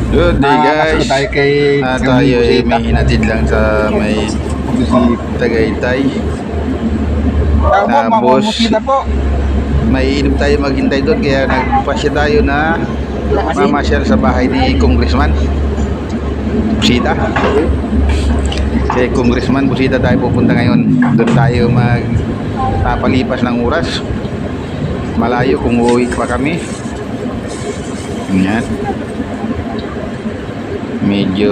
Good day guys. Tayo kay Tayo ay may hinatid lang sa may Tagaytay. Tapos po. may inom tayo maghintay doon, kaya nagpasya tayo na mamasyal sa bahay ni Congressman Busita. Kay Congressman Busita tayo pupunta ngayon. Doon tayo magpapalipas ng oras. Malayo kung uuwi pa kami. Yan. Medyo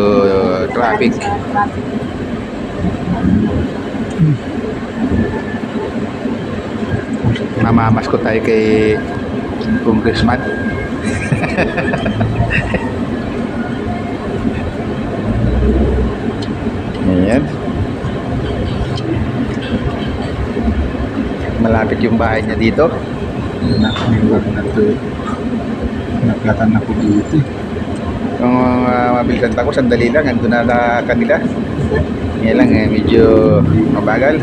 traffic. Mamamas ko tayo kay Congressman. Ayan. Malapit yung bahay niya dito. Naplatan ako dito. Kung mabilisan ako, sandali lang, andun na kanila. Ngayon lang, medyo mabagal.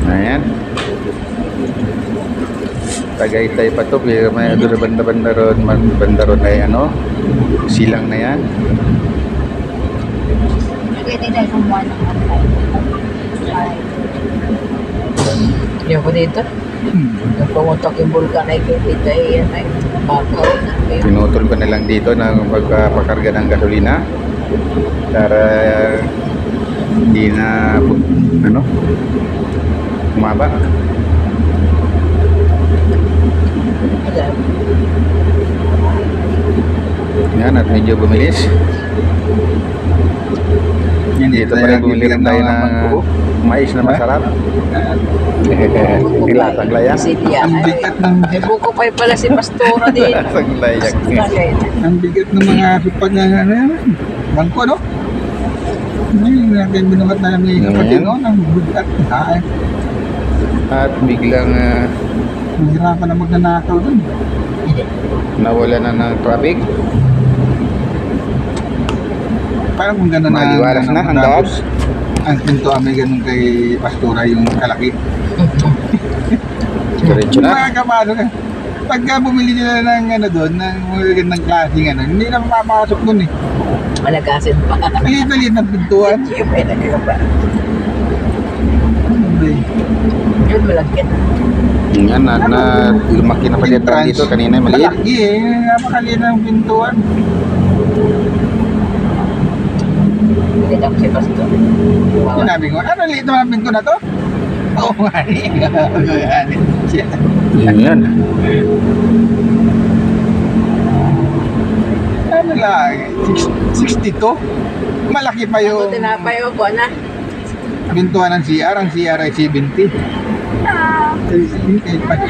Ayan. Tagaytay pa to, pero may doon banda-banda ron ay ano, silang na yan. Pwede tayo kumuha ng antay. Yan po dito. Nung pumutok yung vulkan ay dito ay yan ay bakaw na. Pinutol ko na lang dito ng pagpapakarga ng gasolina para hindi na ano, umaba. Yan, at medyo bumilis. Dito pa rin bumili rin tayo ng mais na masarap. Ilasaglayak. Ang bigat ng May buko pa pala si Pastora din. Ilasaglayak. ang bigat ng mga supad na ano yan. Bangko, no? Ngayon natin binuhat na lang yung kapatid, no? Ang bigat. At biglang Mahirapan na magnanakaw dun. nawala na ng traffic. Parang kung gano'n Maliwalas na ang daan. Ang pinto may ganun kay Pastora yung kalaki. Diretso na. Mga kamano ka. Pagka bumili nila ng ano doon, ng mga gandang klaseng ano, hindi na mapapasok doon eh. Malagasin pa. Maliit-maliit ng pintuan. Yung may nagkaba. Hindi. Yun malagyan. Yan na lumaki na palitan dito kanina maliit. Malaki eh. Napakaliit ng pintuan. Hindi ako si Pastor. Wow. Sinabi ko, ano liit naman ang pinto na to? Oo nga eh. Siya. Yan. Ano lang, 62? Malaki pa Ako yung tinapay ko na. pintuan ng CR. Ang CR ay 70.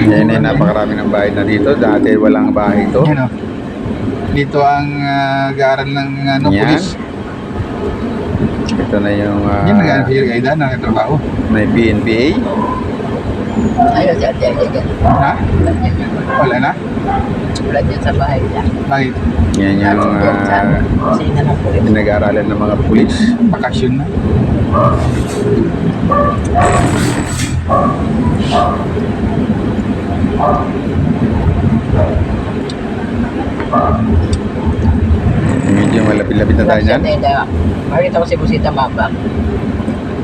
Yan ay napakarami ng bahay na dito. Dati walang bahay ito. Ano? Dito ang garal ng ano, Yan. pulis. Ito na yung Yan nag-ano si Aidan, nakatrabaho. may PNPA. Ayun, dyan. Ha? Wala na? Wala dyan sa bahay niya. Bakit? Yan yung Sina na po ito. pinag-aaralan ng mga pulis. Bakasyon na. Medyo malapit-lapit na tayo niyan. Makita ko si Busita Mabang.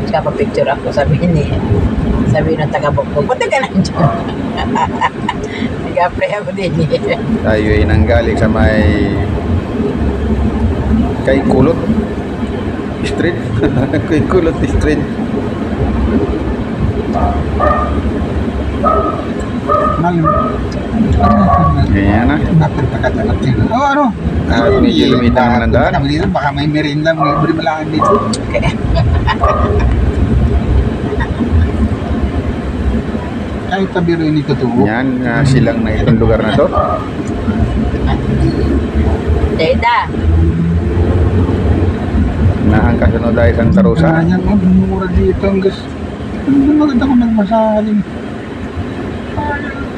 Kaya pa-picture ako, sabi ng taga-bukbog, punta ka na dyan. Nag-apply ako din eh. Tayo ay nanggaling sa may kay Kulot Street. Kay Kulot Street. Malim. Ganyan na. Bakit pagkatalat yun? Oo, ano? At medyo lumitang ng daan. Baka may merinda, may libre malakan dito. Kahit tabi rin ito tubo. Yan, silang na itong lugar na to. Deda, Naangkas ano dahil Santa Rosa. Kanya ko, mura dito. Ang gas. Maganda ko nagmasaling.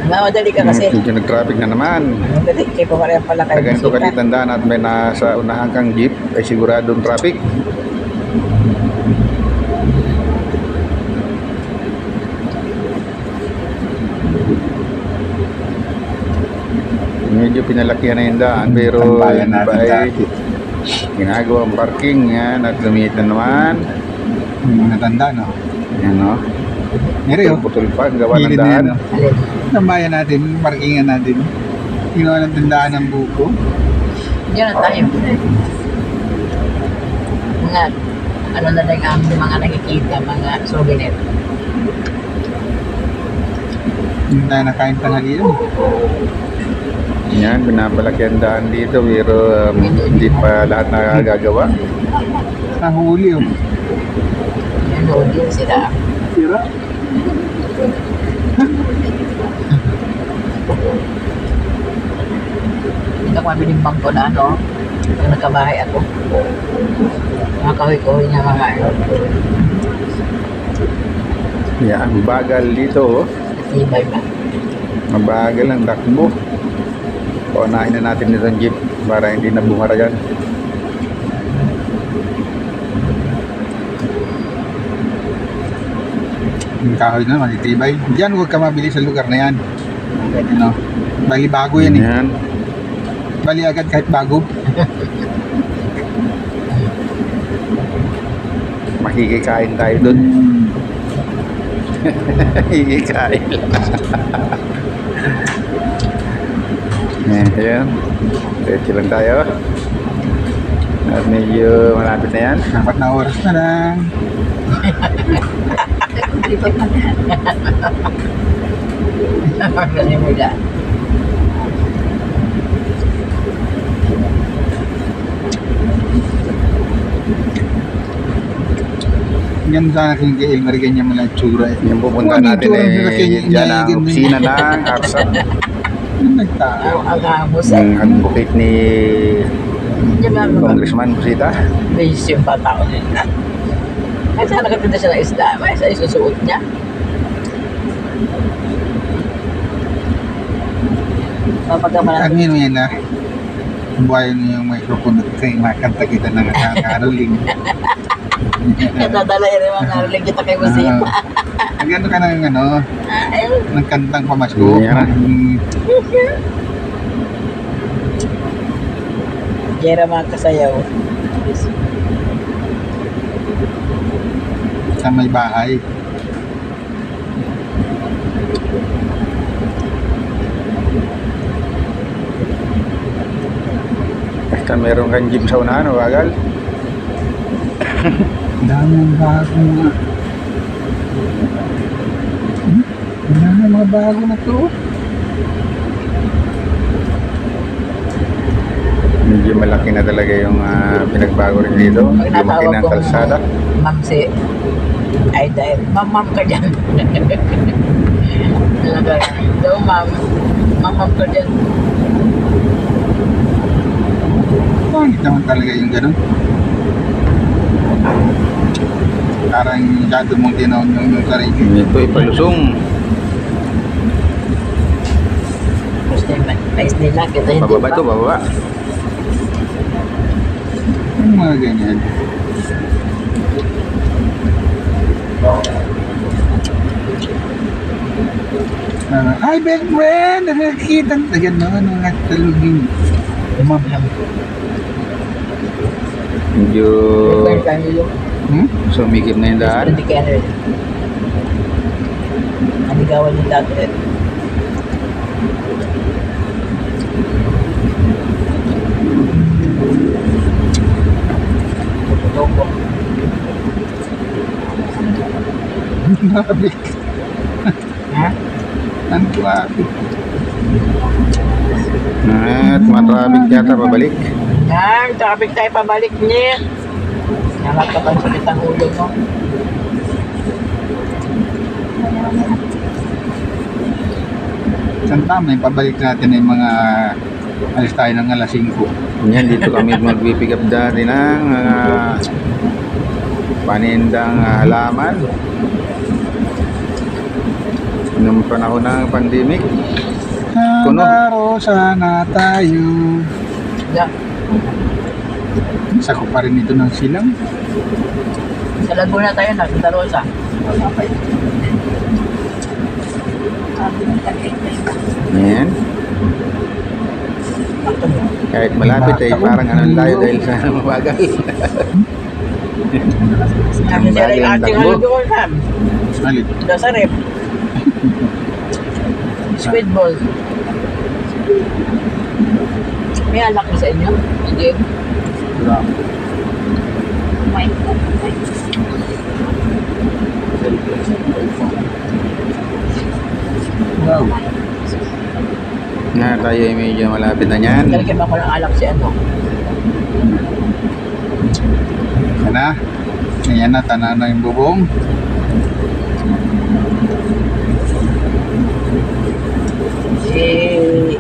mamadali ka kasi. Medyo nag-traffic na naman. Madali, kaya pumarehan pala Sa kayo. ganito kalitandaan at may nasa unahan kang jeep ay siguradong traffic. Medyo pinalakihan na yung daan, pero Tambayan yung natin iba ay dati. ginagawang parking yan at lumit na naman. Yung natanda, no? Yan no. Meron yun. Putol pa, gawa ng Gilid na daan. yan, no? Alin? Tambayan natin, parkingan natin. Ginawa ng tandaan ng buko. Diyan na tayo. Mga, ano na lang ang mga nakikita, mga souvenir. Hindi tayo nakain tanghali yun. Yan, pinapalaki ang daan dito, pero hindi pa lahat nakagagawa. Nahuli, oh. Yan doon din sila. Tira. Hindi ako mabiling bangko na ano. Pag nagkabahay ako. Mga kahoy-kahoy niya mga ano. Yan, bagal dito. Oh. Ibay ba? Mabagal ang takbo. Paunahin na natin itong jeep para hindi na bumara dyan. Yung kahoy na, matitibay. Diyan, huwag ka mabili sa lugar na yan. Ano? Bali bago yan eh. Yan. Bali agad kahit bago. Makikikain tayo doon. Makikikain. Ayan. Diretso lang tayo. At medyo malapit na yan. 4 na oras na lang. Lipat na yan. Magaling mo dyan. Yan sana kung kay Elmer ganyan mo lang tsura eh. Yung pupunta Ano yung natin tsura nila kay eh, dyan ang Ganyan? opisina ng ARSA. Yung nagtao. Ang hamos eh. Yung advocate ni Diyan lang naman. Congressman Busita. Base yung patao nila. Ay, sana nakatinda siya ng isda. May isa isusuot niya. Papagamalan. Ano yun yan na? Buhayin mo yung microphone at kayo makanta kita ng karoling. Nadadala yun yung mga narinig kita kay Busita. Nagano ka ng ano, Ayun. ng kantang pamasko. Yeah. Jera mga kasayaw. Sa may bahay. Basta meron kang jeep sa unahan, bagal. Daming bago nga. Dami mga bago na to. Medyo malaki na talaga yung pinagbago rin dito. Pag Lumaki natawag na ang ko, kalsada. ma'am si ay dahil, ma'am ka dyan. Talaga, daw ma'am ka dyan. Pangit naman talaga yung ganun. Parang masyado mong tinaon yung sarili. Ito ipalusong. Gusto naman, pais nila, kita hindi Bababa pa. ito, bababa. Yung mga ganyan. Hi, best friend! Nakakita na gano'n, mga talugin. Ma'am. Medyo Require tayo yung sumikip na yung daan. hindi kaya rin. Naligawan yung dati rin. Tutubo. Traffic. Ha? Ang traffic. At matraffic yata pabalik. Yan, traffic tayo pabalik niya. Nalat ka pa sakit ang ulo mo. Saan tama yung pabalik natin yung mga alis tayo ng alas 5. Yan, dito kami magpipick up dati ng panindang halaman. Nung panahon ng pandemic. Kuno. Nabaro sana tayo. Yeah. Sako pa rin ito ng silang. Sa Laguna tayo na, sa Rosa. Yan. Kahit malapit ay parang ano tayo dahil sa mabagal. Sabi Ang siya bagay rin ang ating takbo. ano doon, Ham. Alit. Doon sa rep. Squid ball. May alak na sa inyo? Hindi. Wow. Na tayo ay medyo malapit na yan. Talagyan ako ng alak si ano. Yan na. Ayan na, tanan na yung bubong.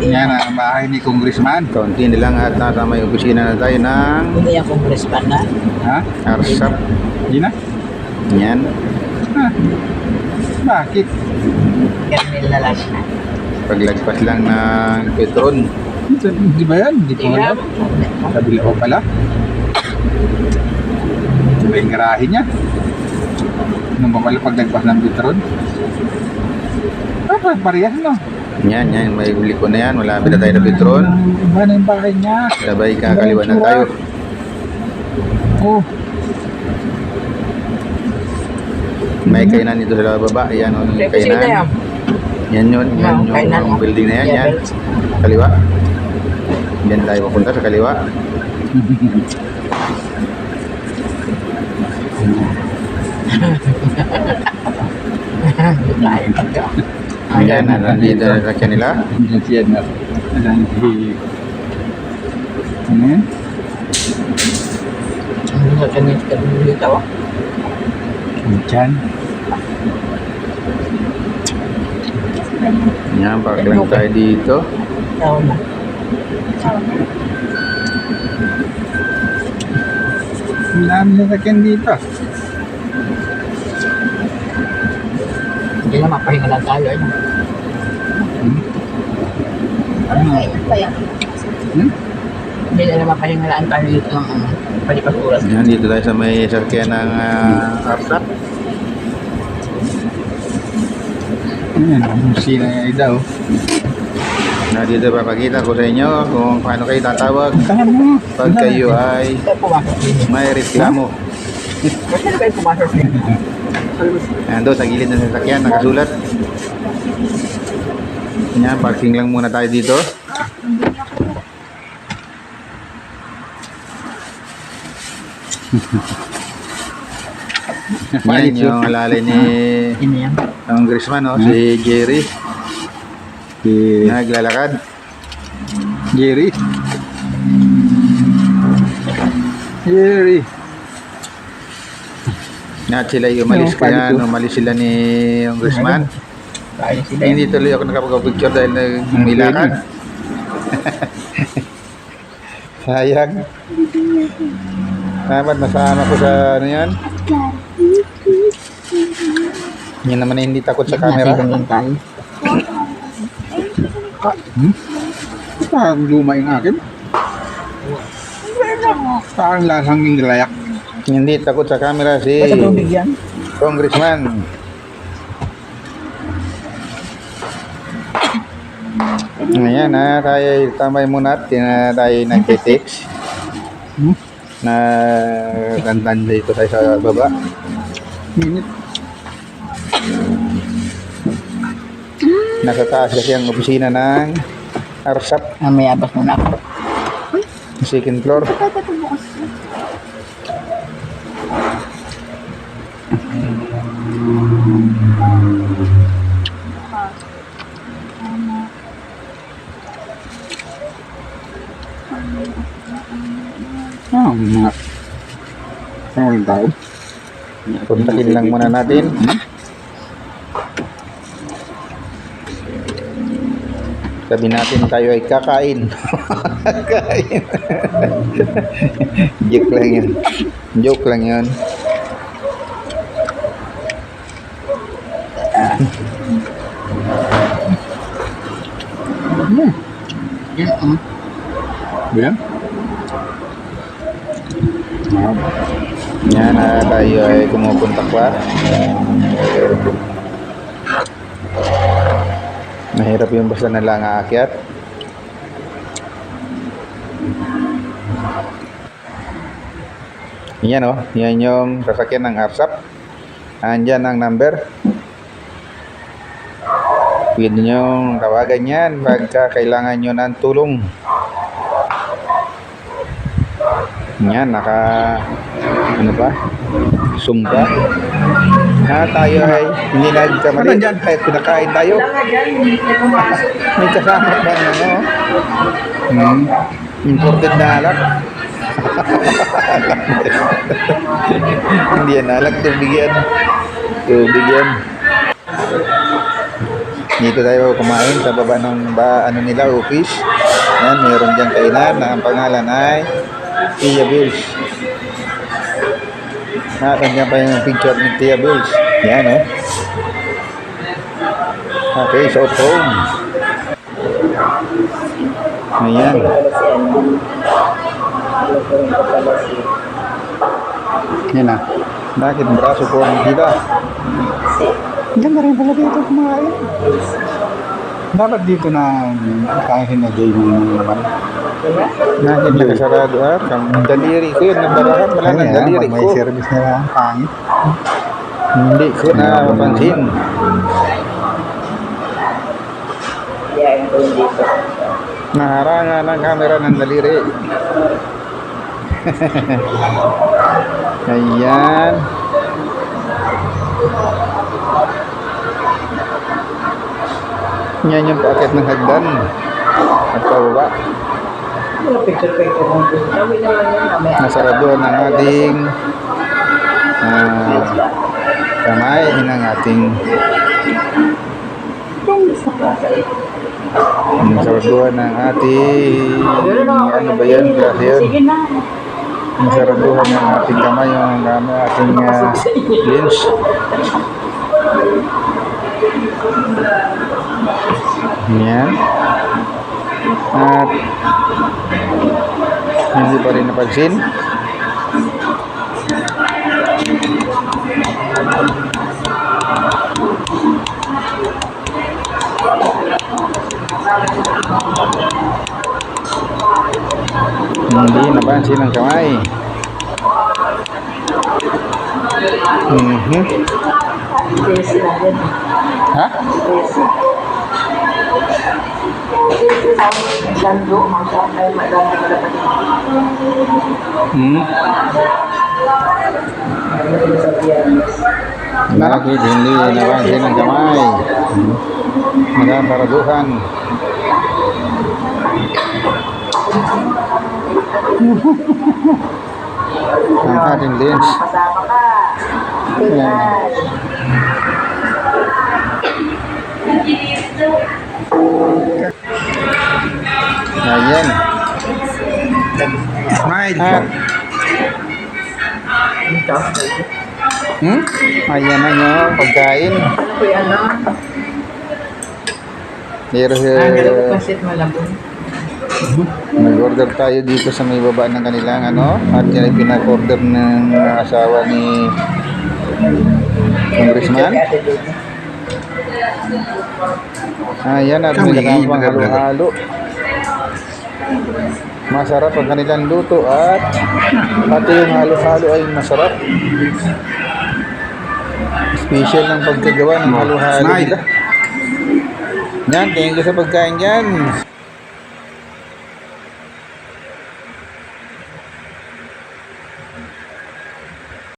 Yan na, ang bahay ni Congressman. Kaunti na lang at nasa may opisina na tayo ng Hindi yung congressman na. Ha? ARSAP. Hindi na? Yan. Ha? Bakit? Kernel na lang siya. Paglagpas lang ng Petron. Di ba yan? Di ko Tingnan. alam. Kabila ko pala. Di ba yung garahe niya? Nung ba pala paglagpas ng Petron? Ah, parehas no? Yan, yan. May huli ko na yan. Malapit na tayo na Petron. Iba na yung bahay niya. Sabay kakaliwa na tayo. Oh, May kainan dito sa baba. Yan o, Kaya kasi na yan. kainan. Yan yun. Yan Wow, kainan. yung building na yan. Yeah, Yan. bells. Kaliwa. Yan tayo papunta sa kaliwa. Yan, nandito na sa kanila. yan siya na. Alam si... Ano yan? Ano sa kanil dito ako? Diyan. Yan, park lang tayo dito. Tao na. Ang dami sasakyan dito. Hindi na mapahinga lang tayo. Ano? Hmm? Hindi na mapahinga lang tayo dito ng palipas oras. Yan, dito tayo sa may sakyan ng ARSAP. Ayan, ang sina ay daw. Na dito papakita ko sa inyo kung paano kayo tatawag Saan mo? pag kayo ay Ikaw pumasok din. may reklamo. Kasi na kayo pumasok din. Ando sa gilid ng sasakyan, nakasulat. Yan, parking lang muna tayo dito. Yan yung alalay ni Ini yan. Congressman, no? Si Jerry. Si Naglalakad. Jerry. Jerry. At sila yung umalis Yung kaya palito. umalis sila ni Congressman. Kaya sila. Hindi tuloy ako nakapag-picture dahil nagmilakad. Sayang. Dapat nasama ko sa ano yan. Yan naman hindi takot sa camera. Lang tayo. Parang luma yung akin. Parang lasang yung layak. Hindi takot sa camera si Basta tubig yan. Congressman. Ngayon tayo tambay muna at tayo nag-text. Na dandan dito tayo sa baba. Minute. Nasa taas kasi ang opisina ng ARSAP, May abas muna ako. second floor. Ah, mga... Parang tao. Puntakin lang muna natin. Sabi natin tayo ay kakain. Kakain. Joke lang yun. Joke lang yun. Yan. Bilang? Yan tayo ay kumupunta pa. Mahirap yung basta na lang aakyat. Yan oh, yan yung sasakyan ng ARSAP. Andyan ang number. Pwede nyo tawagan yan pagka kailangan nyo ng tulong. Yan, ano ba? Sumba. Tayo ay hindi nagkamali. Kahit pinakain tayo. May kasama ba ano? Imported na alak. Hindi yan alak, tubig yan. Tubig yan. Dito tayo kumain sa baba ng nila, office. Yan, meron dyan kainan na ang pangalan ay Tia Bills. Nakatanda pa yung picture ni Tia Bills. Yan, oh. Okay, so home. Ayan. Yan na. Bakit braso ko ang kita? Ganda rin pala dito kumain. Dapat dito na kaya sinagay mo naman. Bakit nakasarado ang daliri ko yun, nabarahan, wala ng daliri May ko. service na lang, pangit. Hindi ko na mapansin. Yan ko yung dito. Naharangan ang camera ng daliri. Ayan. Yan yung packet ng hagdan. At pababa. Ano picture mo? Sabi naman yun, mamaya. Nasarado ng ating kamay ng ating nasaraduhan ng ating ano ba yan? Kasi yun. Sige na. Nasaraduhan ng ating kamay yung ating lens. Yan. At hindi pa rin napansin. Hindi napansin ang kamay. Busy na din. Ha? Busy. Lando, ay maganda pala pa din. Bakit hindi napansin ang kamay? Magandaraduhan. Ang ating lens. Kasama ka. Tingnan. Ayan. Smile. At, Ito. ayan na nyo, pagkain. Ano po yan, no? Pero Dalawa pasit malabon. nag-order tayo dito sa may baba ng kanilang at yan ay pinag-order ng asawa ni Congressman. Ayan, at may kasama pang halo-halo. Masarap ang kanilang luto at pati yung halo-halo ay masarap. Special ng pagkagawa ng halo-halo Smile. nila. Yan, thank you sa pagkain dyan.